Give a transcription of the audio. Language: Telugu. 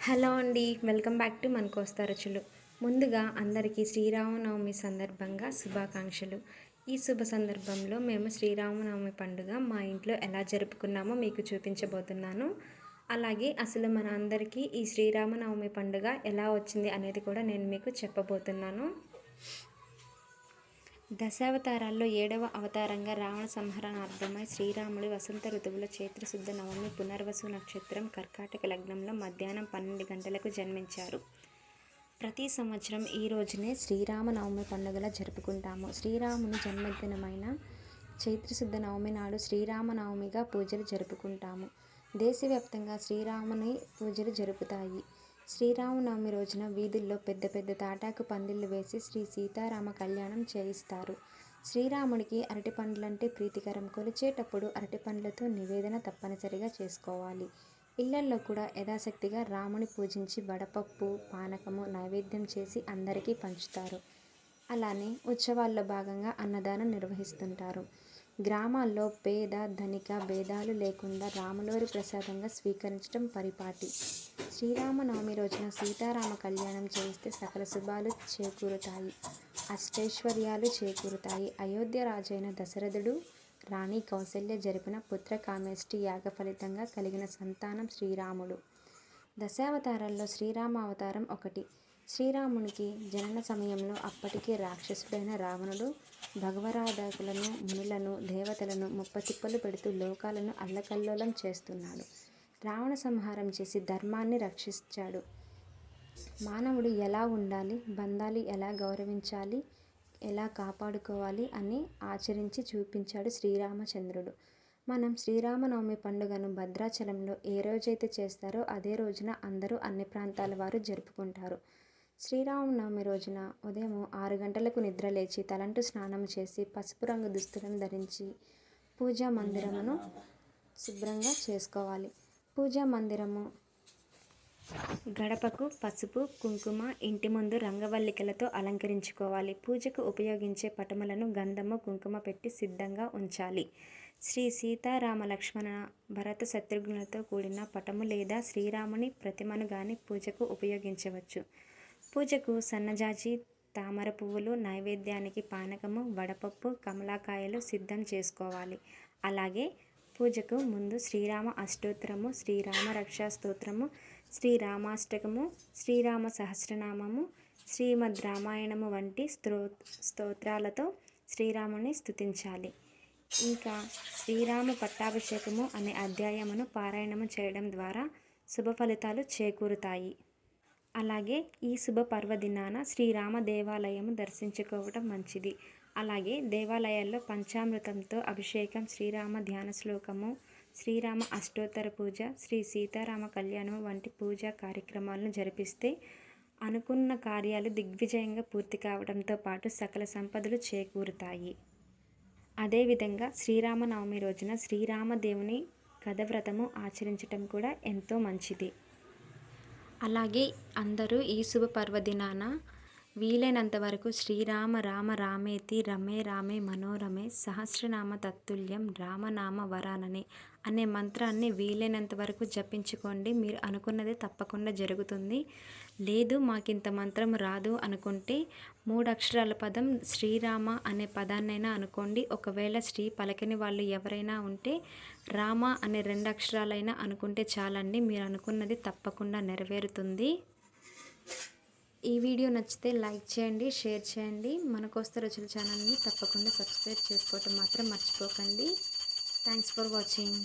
హలో అండి, వెల్కమ్ బ్యాక్ టు మన కోస్తా రుచులు. ముందుగా అందరికీ శ్రీరామనవమి సందర్భంగా శుభాకాంక్షలు. ఈ శుభ సందర్భంలో మేము శ్రీరామనవమి పండుగ మా ఇంట్లో ఎలా జరుపుకున్నామో మీకు చూపించబోతున్నాను. అలాగే అసలు మన అందరికీ ఈ శ్రీరామనవమి పండుగ ఎలా వచ్చింది అనేది కూడా నేను మీకు చెప్పబోతున్నాను. దశావతారాల్లో 7వ అవతారంగా రావణ సంహరణార్థమై శ్రీరాముడు వసంత ఋతువులో చైత్రశుద్ధ నవమి పునర్వసు నక్షత్రం కర్కాటక లగ్నంలో మధ్యాహ్నం 12 గంటలకు జన్మించారు. ప్రతి సంవత్సరం ఈ రోజునే శ్రీరామనవమి పండుగలా జరుపుకుంటాము. శ్రీరాముని జన్మదినమైన చైత్రశుద్ధ నవమి నాడు శ్రీరామనవమిగా పూజలు జరుపుకుంటాము. దేశవ్యాప్తంగా శ్రీరాముని పూజలు జరుపుతాయి. శ్రీరామనవమి రోజున వీధుల్లో పెద్ద పెద్ద తాటాకు పందిళ్లు వేసి శ్రీ సీతారామ కళ్యాణం చేయిస్తారు. శ్రీరాముడికి అరటిపండ్లంటే ప్రీతికరం. కొలిచేటప్పుడు అరటిపండ్లతో నివేదన తప్పనిసరిగా చేసుకోవాలి. ఇళ్లల్లో కూడా యథాశక్తిగా రాముని పూజించి వడపప్పు, పానకము నైవేద్యం చేసి అందరికీ పంచుతారు. అలానే ఉత్సవాల్లో భాగంగా అన్నదానం నిర్వహిస్తుంటారు. గ్రామాల్లో పేద ధనిక భేదాలు లేకుండా రాములవారి ప్రసాదంగా స్వీకరించడం పరిపాటి. శ్రీరామనవమి రోజున సీతారామ కళ్యాణం చేస్తే సకల శుభాలు చేకూరుతాయి, అష్టైశ్వర్యాలు చేకూరుతాయి. అయోధ్య రాజైన దశరథుడు, రాణి కౌసల్య జరిపిన పుత్రకామేష్టి యాగ ఫలితంగా కలిగిన సంతానం శ్రీరాముడు. దశావతారాల్లో శ్రీరామ అవతారం ఒకటి. శ్రీరామునికి జనన సమయంలో అప్పటికే రాక్షసుడైన రావణుడు భగవరాధకులను, మునులను, దేవతలను ముప్పతిప్పలు పెడుతూ లోకాలను అల్లకల్లోలం చేస్తున్నాడు. రావణ సంహారం చేసి ధర్మాన్ని రక్షించాడు. మానవుడు ఎలా ఉండాలి, బంధాలు ఎలా గౌరవించాలి, ఎలా కాపాడుకోవాలి అని ఆచరించి చూపించాడు శ్రీరామచంద్రుడు. మనం శ్రీరామనవమి పండుగను భద్రాచలంలో ఏ రోజైతే చేస్తారో అదే రోజున అందరూ అన్ని ప్రాంతాల వారు జరుపుకుంటారు. శ్రీరామనవమి రోజున ఉదయం 6 గంటలకు నిద్రలేచి తలంటు స్నానం చేసి పసుపు రంగు దుస్తులను ధరించి పూజా మందిరమును శుభ్రంగా చేసుకోవాలి. పూజా మందిరము గడపకు పసుపు, కుంకుమ, ఇంటి ముందు రంగవల్లికలతో అలంకరించుకోవాలి. పూజకు ఉపయోగించే పటములను గంధము, కుంకుమ పెట్టి సిద్ధంగా ఉంచాలి. శ్రీ సీతారామ లక్ష్మణ భరత శత్రుఘ్నులతో కూడిన పటము లేదా శ్రీరాముని ప్రతిమను గాని పూజకు ఉపయోగించవచ్చు. పూజకు సన్నజాజి, తామర పువ్వులు, నైవేద్యానికి పానకము, వడపప్పు, కమలాకాయలు సిద్ధం చేసుకోవాలి. అలాగే పూజకు ముందు శ్రీరామ అష్టోత్తరము, శ్రీరామ రక్షా స్తోత్రము, శ్రీరామాష్టకము, శ్రీరామ సహస్రనామము, శ్రీమద్ రామాయణము వంటి స్తోత్రాలతో శ్రీరాముని స్తుతించాలి. ఇంకా శ్రీరామ పట్టాభిషేకము అనే అధ్యాయమును పారాయణము చేయడం ద్వారా శుభ ఫలితాలు చేకూరుతాయి. అలాగే ఈ శుభ పర్వదినాన శ్రీరామ దేవాలయము దర్శించుకోవడం మంచిది. అలాగే దేవాలయాల్లో పంచామృతంతో అభిషేకం, శ్రీరామ ధ్యాన శ్లోకము, శ్రీరామ అష్టోత్తర పూజ, శ్రీ సీతారామ కళ్యాణం వంటి పూజా కార్యక్రమాలను జరిపిస్తే అనుకున్న కార్యాలు దిగ్విజయంగా పూర్తి కావడంతో పాటు సకల సంపదలు చేకూరుతాయి. అదేవిధంగా శ్రీరామనవమి రోజున శ్రీరామదేవుని కథవ్రతము ఆచరించటం కూడా ఎంతో మంచిది. అలాగే అందరూ ఈ శుభ పర్వదినాన వీలైనంత వరకు శ్రీరామ రామ రామేతి రమే రామే మనోరమే సహస్రనామ తత్తుల్యం రామనామ వరాననే అనే మంత్రాన్ని వీలైనంత వరకు జపించుకోండి. మీరు అనుకున్నది తప్పకుండా జరుగుతుంది. లేదు మాకింత మంత్రం రాదు అనుకుంటే 3 అక్షరాల పదం శ్రీరామ అనే పదాన్నైనా అనుకోండి. ఒకవేళ శ్రీ పలకని వాళ్ళు ఎవరైనా ఉంటే రామ అనే 2 అక్షరాలైనా అనుకుంటే చాలండి. మీరు అనుకున్నది తప్పకుండా నెరవేరుతుంది. ఈ వీడియో నచ్చితే లైక్ చేయండి, షేర్ చేయండి. మన కోస్తా రుచుల ఛానల్ని తప్పకుండా సబ్స్క్రైబ్ చేసుకోవటం మాత్రం మర్చిపోకండి. Thanks for watching.